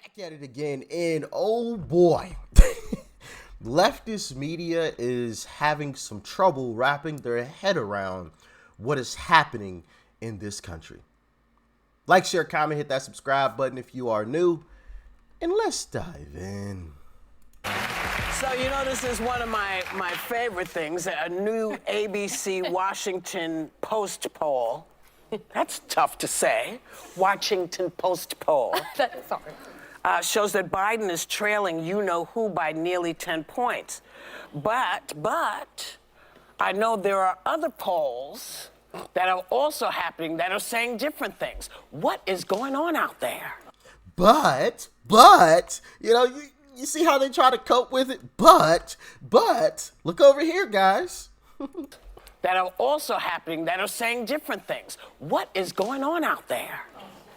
Back at it again, and oh boy, leftist media is having some trouble wrapping their head around what is happening in this country. Like, share, comment, hit that subscribe button if you are new, and let's dive in. So, you know, this is one of my favorite things, a new ABC Washington Post poll. That's tough to say. Washington Post poll. Sorry. Shows that Biden is trailing you-know-who by nearly 10 points. But, I know there are other polls that are also happening that are saying different things. What is going on out there? But, you know, you see how they try to cope with it? But, look over here, guys. That are also happening that are saying different things. What is going on out there?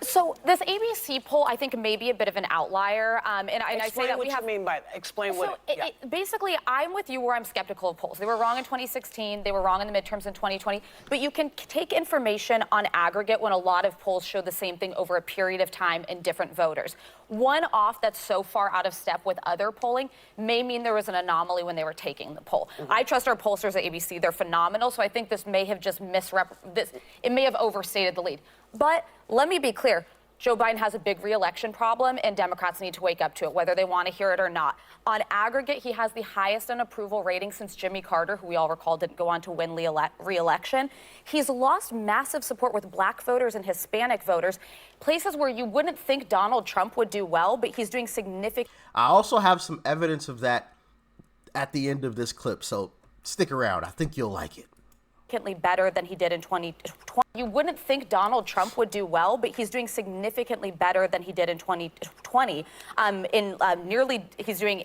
So this ABC poll, I think, may be a bit of an outlier. And I say that what we have. You mean by that. Explain So what. basically, I'm with you where I'm skeptical of polls. They were wrong in 2016. They were wrong in the midterms in 2020. But you can take information on aggregate when a lot of polls show the same thing over a period of time in different voters. One off that's so far out of step with other polling may mean there was an anomaly when they were taking the poll. Mm-hmm. I trust our pollsters at ABC. They're phenomenal. So I think this may have just it may have overstated the lead. But let me be clear. Joe Biden has a big re-election problem, and Democrats need to wake up to it, whether they want to hear it or not. On aggregate, he has the highest approval rating since Jimmy Carter, who we all recall didn't go on to win re-election. He's lost massive support with black voters and Hispanic voters, places where you wouldn't think Donald Trump would do well, but he's doing significant. I also have some evidence of that at the end of this clip, so stick around. I think you'll like it. Better than he did in 2020. You wouldn't think Donald Trump would do well, but he's doing significantly better than he did in 2020. He's doing,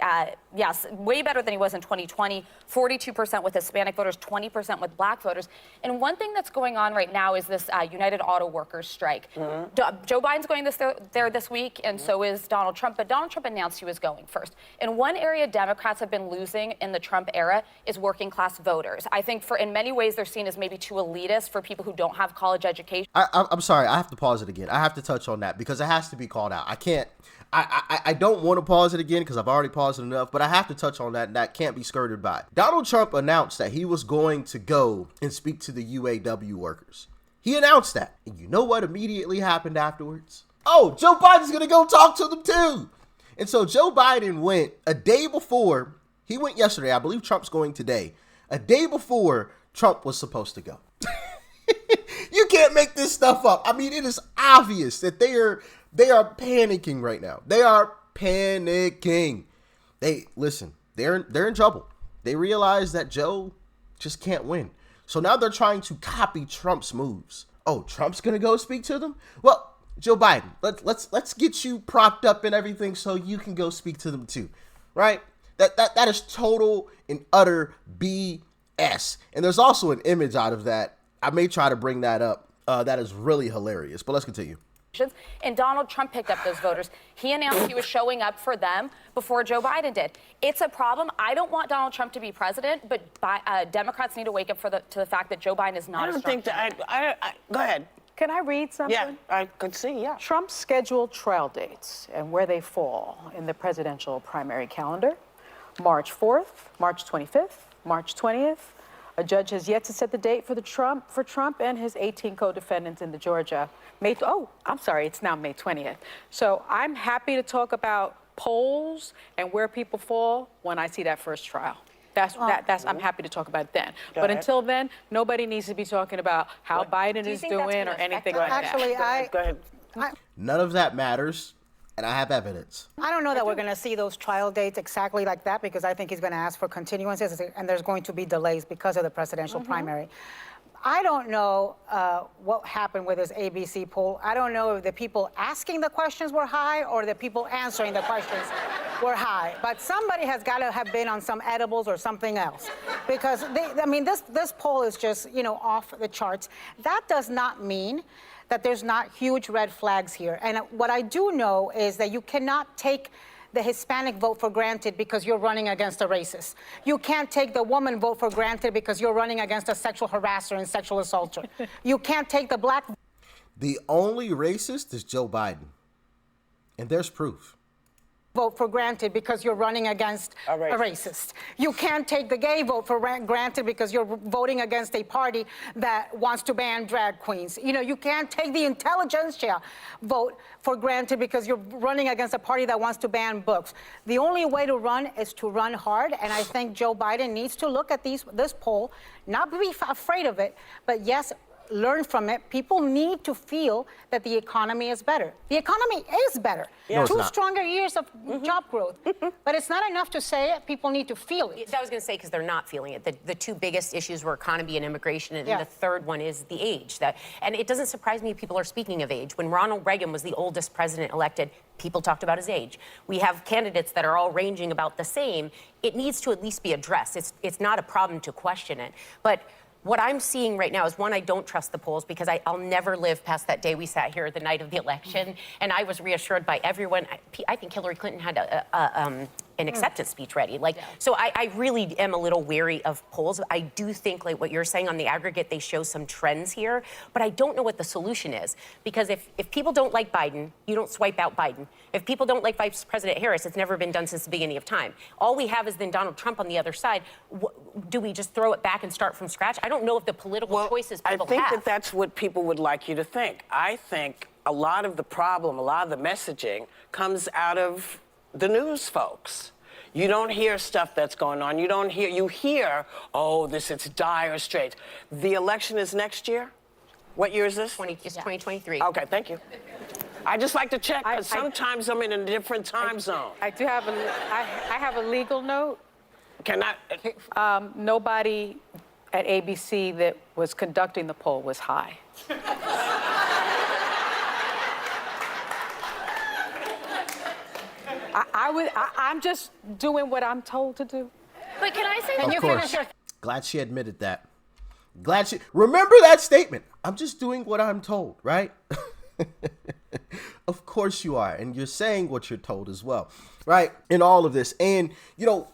way better than he was in 2020. 42% with Hispanic voters, 20% with black voters. And one thing that's going on right now is this United Auto Workers strike. Mm-hmm. Joe Biden's going there this week, and so is Donald Trump. But Donald Trump announced he was going first. And one area Democrats have been losing in the Trump era is working class voters. I think in many ways they're seen as maybe too elitist for people who don't have college education. I'm sorry, I have to pause it again. I have to touch on that because it has to be called out. I can't. I don't want to pause it again because I've already paused it enough, but I have to touch on that, and that can't be skirted by. Donald Trump announced that he was going to go and speak to the UAW workers. He announced that. And you know what immediately happened afterwards? Oh, Joe Biden's going to go talk to them too. And so Joe Biden went a day before. He went yesterday. I believe Trump's going today. A day before Trump was supposed to go. You can't make this stuff up. I mean, it is obvious that they are panicking right now. They are panicking. They're in trouble. They realize that Joe just can't win. So now they're trying to copy Trump's moves. Oh, Trump's gonna go speak to them? Well, Joe Biden, let's get you propped up and everything so you can go speak to them too, right? That is total and utter BS. And there's also an image out of that. I may try to bring that up. That is really hilarious. But let's continue. And Donald Trump picked up those voters. He announced he was showing up for them before Joe Biden did. It's a problem. I don't want Donald Trump to be president, but Democrats need to wake up to the fact that Joe Biden is not. I don't think that. Go ahead. Can I read something? Yeah, I could see. Yeah. Trump's scheduled trial dates and where they fall in the presidential primary calendar: March 4th, March 25th, March 20th. A judge has yet to set the date for Trump and his 18 co-defendants in the Georgia. It's now May 20th. So I'm happy to talk about polls and where people fall when I see that first trial. I'm happy to talk about it then. But until then, nobody needs to be talking about how Biden is doing or anything like that. Actually, Go ahead. None of that matters, and I have evidence. I don't know that we're going to see those trial dates exactly like that because I think he's going to ask for continuances and there's going to be delays because of the presidential primary. I don't know what happened with this ABC poll. I don't know if the people asking the questions were high or the people answering the questions were high. But somebody has got to have been on some edibles or something else because this poll is just, off the charts. That does not mean that there's not huge red flags here. And what I do know is that you cannot take the Hispanic vote for granted because you're running against a racist. You can't take the woman vote for granted because you're running against a sexual harasser and sexual assaulter. You can't take the black. The only racist is Joe Biden. And there's proof. vote for granted because you're running against a racist. You can't take the gay vote for granted because you're voting against a party that wants to ban drag queens. You know, you can't take the intelligentsia vote for granted because you're running against a party that wants to ban books. The only way to run is to run hard, and I think Joe Biden needs to look at this poll, not be afraid of it, but yes, learn from it. People need to feel that the economy is better. The economy is better. No, 2 stronger years of job growth. But it's not enough to say it. People need to feel it. I was going to say, because they're not feeling it. The two biggest issues were economy and immigration, and the third one is the age. And it doesn't surprise me if people are speaking of age. When Ronald Reagan was the oldest president elected, people talked about his age. We have candidates that are all ranging about the same. It needs to at least be addressed. It's not a problem to question it. But what I'm seeing right now is, one, I don't trust the polls because I'll never live past that day we sat here the night of the election, and I was reassured by everyone. I think Hillary Clinton had an acceptance speech ready. So I really am a little wary of polls. I do think, like what you're saying, on the aggregate, they show some trends here, but I don't know what the solution is. Because if people don't like Biden, you don't swipe out Biden. If people don't like Vice President Harris, it's never been done since the beginning of time. All we have is then Donald Trump on the other side. Do we just throw it back and start from scratch? I don't know if the political choices people have. I think that's what people would like you to think. I think a lot of the problem, a lot of the messaging comes out of the news folks. You don't hear stuff that's going on. You hear, oh, it's dire straits. The election is next year? What year is this? It's 2023. Okay, thank you. I just like to check, because sometimes I'm in a different time zone. I have a legal note. Can I? Nobody at ABC that was conducting the poll was high. I'm just doing what I'm told to do. But can I say, Of course. Glad she admitted that. Remember that statement. I'm just doing what I'm told, right? Of course you are. And you're saying what you're told as well, right? In all of this. And,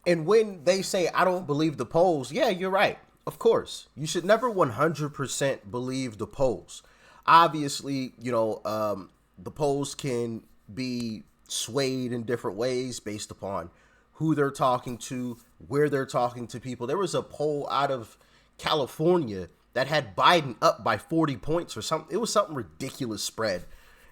and when they say, I don't believe the polls, yeah, you're right. Of course. You should never 100% believe the polls. Obviously, the polls can be swayed in different ways based upon who they're talking to, where they're talking to people. There was a poll out of California that had Biden up by 40 points or something. It was something ridiculous spread.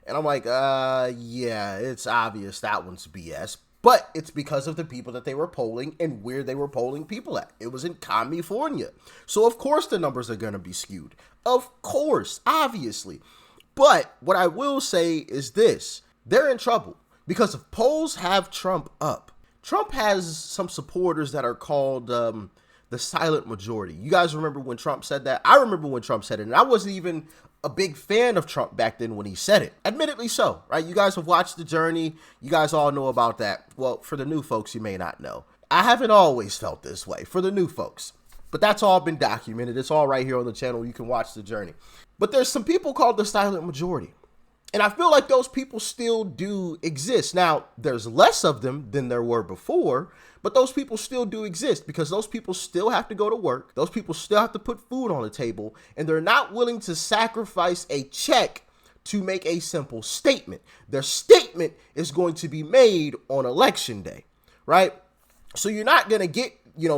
And I'm like, yeah, it's obvious that one's BS. But it's because of the people that they were polling and where they were polling people at. It was in California. So of course the numbers are going to be skewed. Of course, obviously. But what I will say is this. They're in trouble. Because if polls have Trump up, Trump has some supporters that are called the silent majority. You guys remember when Trump said that? I remember when Trump said it, and I wasn't even a big fan of Trump back then when he said it. Admittedly so, right? You guys have watched The Journey. You guys all know about that. Well, for the new folks, you may not know. I haven't always felt this way, for the new folks. But that's all been documented. It's all right here on the channel. You can watch The Journey. But there's some people called the silent majority. And I feel like those people still do exist. Now, there's less of them than there were before, but those people still do exist because those people still have to go to work. Those people still have to put food on the table, and they're not willing to sacrifice a check to make a simple statement. Their statement is going to be made on election day, right? So you're not going to get,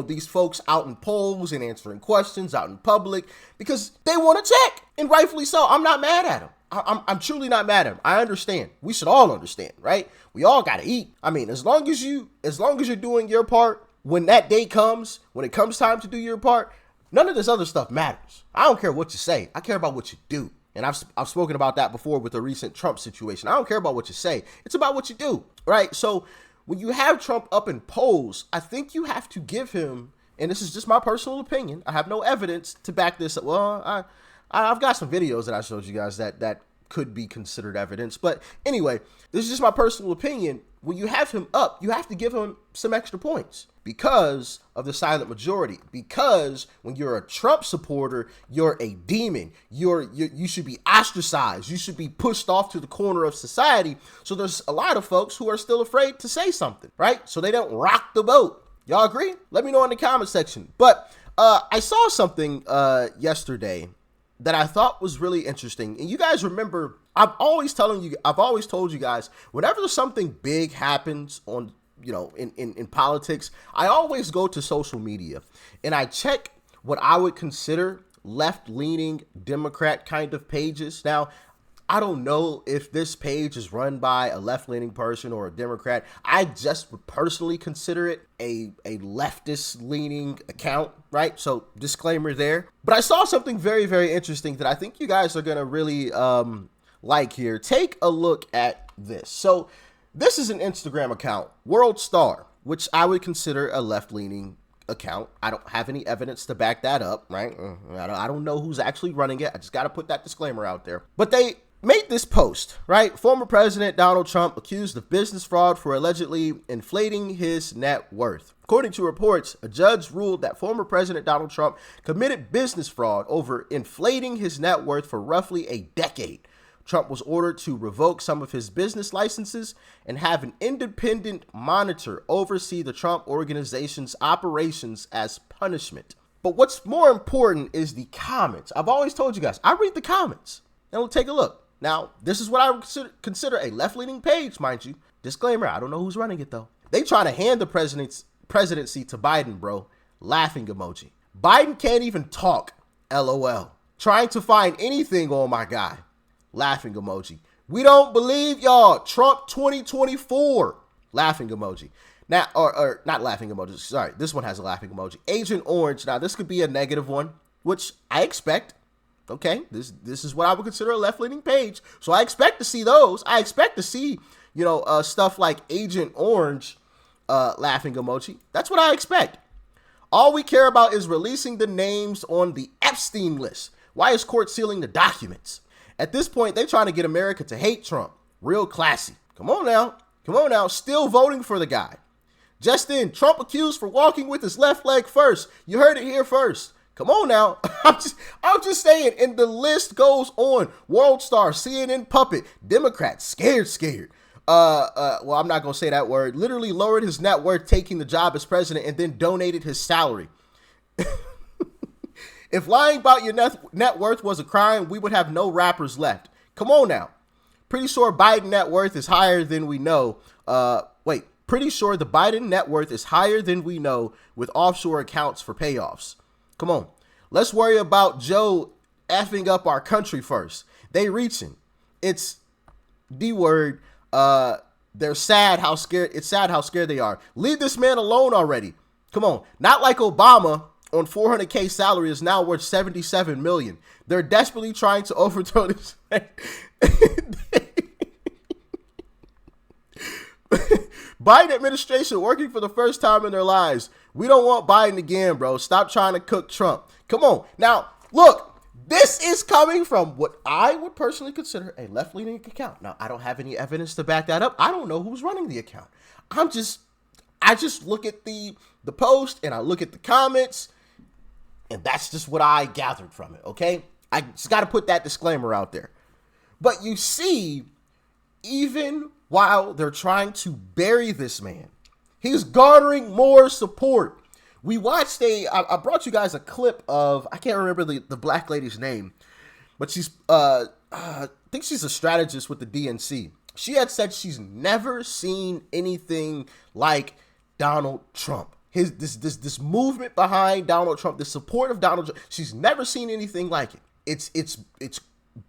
these folks out in polls and answering questions out in public because they want a check, and rightfully so. I'm not mad at them. I'm truly not mad at him. I understand. We should all understand, right? We all got to eat. I mean, as long as you're doing your part, when that day comes, when it comes time to do your part, none of this other stuff matters. I don't care what you say. I care about what you do. And I've spoken about that before with the recent Trump situation. I don't care about what you say. It's about what you do, right? So when you have Trump up in polls, I think you have to give him, and this is just my personal opinion. I have no evidence to back this up. Well, I've got some videos that I showed you guys that could be considered evidence. But anyway, this is just my personal opinion. When you have him up, you have to give him some extra points because of the silent majority. Because when you're a Trump supporter, you're a demon. You should be ostracized. You should be pushed off to the corner of society. So there's a lot of folks who are still afraid to say something, right? So they don't rock the boat. Y'all agree? Let me know in the comment section. But I saw something yesterday that I thought was really interesting. And you guys remember I've always told you guys, whenever something big happens on, in politics, I always go to social media and I check what I would consider left-leaning Democrat kind of pages. Now, I don't know if this page is run by a left-leaning person or a Democrat. I just would personally consider it a leftist-leaning account, right? So disclaimer there. But I saw something very, very interesting that I think you guys are going to really like here. Take a look at this. So this is an Instagram account, World Star, which I would consider a left-leaning account. I don't have any evidence to back that up, right? I don't know who's actually running it. I just got to put that disclaimer out there. But they made this post, right? Former President Donald Trump accused of business fraud for allegedly inflating his net worth. According to reports, a judge ruled that former President Donald Trump committed business fraud over inflating his net worth for roughly a decade. Trump was ordered to revoke some of his business licenses and have an independent monitor oversee the Trump Organization's operations as punishment. But what's more important is the comments. I've always told you guys, I read the comments. And we'll take a look. Now, this is what I would consider a left-leaning page, mind you. Disclaimer, I don't know who's running it, though. They try to hand the presidency to Biden, bro. Laughing emoji. Biden can't even talk. LOL. Trying to find anything on my guy. Laughing emoji. We don't believe y'all. Trump 2024. Laughing emoji. Now, or not laughing emoji. Sorry, this one has a laughing emoji. Agent Orange. Now, this could be a negative one, which I expect. Okay, this is what I would consider a left-leaning page. So I expect to see those. I expect to see, stuff like Agent Orange, laughing emoji. That's what I expect. All we care about is releasing the names on the Epstein list. Why is court sealing the documents? At this point, they're trying to get America to hate Trump. Real classy. Come on now. Still voting for the guy. Just in, Trump accused for walking with his left leg first. You heard it here first. Come on now. I'm just saying, and the list goes on. World Star, CNN puppet, Democrats, scared. Well, I'm not going to say that word. Literally lowered his net worth taking the job as president and then donated his salary. If lying about your net worth was a crime, we would have no rappers left. Come on now. Pretty sure Biden net worth is higher than we know. Pretty sure the Biden net worth is higher than we know with offshore accounts for payoffs. Come on. Let's worry about Joe effing up our country first. They reaching. It's D word. They're sad how scared. It's sad how scared they are. Leave this man alone already. Come on. Not like Obama on $400K salary is now worth $77 million. They're desperately trying to overthrow this man. Biden administration working for the first time in their lives. We don't want Biden again, bro. Stop trying to cook Trump. Come on. Now, look, this is coming from what I would personally consider a left-leaning account. Now, I don't have any evidence to back that up. I don't know who's running the account. I just look at the post and I look at the comments, and that's just what I gathered from it, okay? I just got to put that disclaimer out there. But you see, even while they're trying to bury this man, he's garnering more support. We watched I brought you guys a clip of, I can't remember the black lady's name, but she's, I think she's a strategist with the DNC. She had said she's never seen anything like Donald Trump. This movement behind Donald Trump, the support of Donald Trump, she's never seen anything like it. It's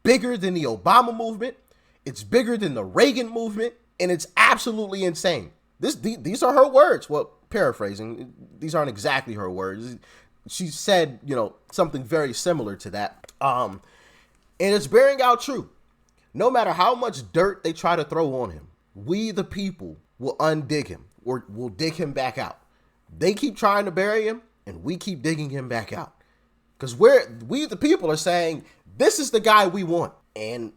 bigger than the Obama movement. It's bigger than the Reagan movement, and it's absolutely insane. These are her words. Well, paraphrasing, these aren't exactly her words. She said, something very similar to that. And it's bearing out true. No matter how much dirt they try to throw on him, we the people will undig him or will dig him back out. They keep trying to bury him, and we keep digging him back out. Because we the people are saying, this is the guy we want. And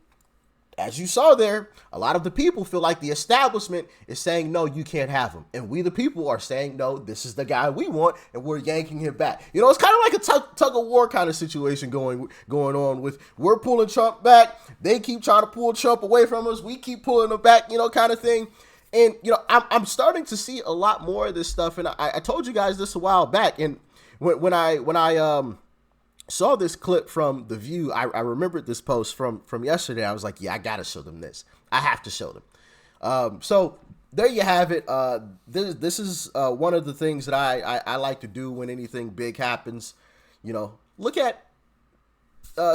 as you saw there, a lot of the people feel like the establishment is saying, no, you can't have him. And we the people are saying, no, this is the guy we want, and we're yanking him back. It's kind of like a tug of war kind of situation going on with, we're pulling Trump back. They keep trying to pull Trump away from us. We keep pulling him back, kind of thing. And, I'm starting to see a lot more of this stuff. And I told you guys this a while back. And when I saw this clip from The View. I remembered this post from yesterday. I was like, yeah, I got to show them this. I have to show them. So there you have it. This is one of the things that I like to do when anything big happens. You know, look at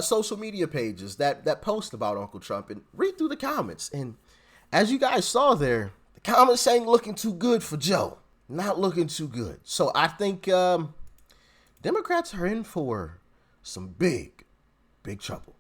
social media pages that post about Uncle Trump and read through the comments. And as you guys saw there, the comments ain't looking too good for Joe. Not looking too good. So I think Democrats are in for some big trouble.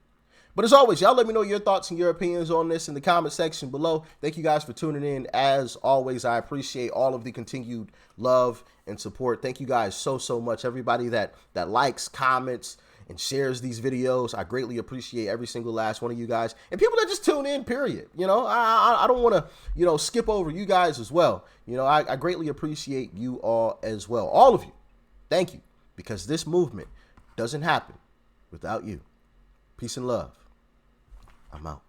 But as always, y'all let me know your thoughts and your opinions on this in the comment section below. Thank you guys for tuning in. As always, I appreciate all of the continued love and support. Thank you guys so much. Everybody that likes, comments, and shares these videos. I greatly appreciate every single last one of you guys. And people that just tune in, period. You know, I don't want to, you know, skip over you guys as well. You know, I greatly appreciate you all as well. All of you. Thank you. Because this movement doesn't happen without you. Peace and love. I'm out.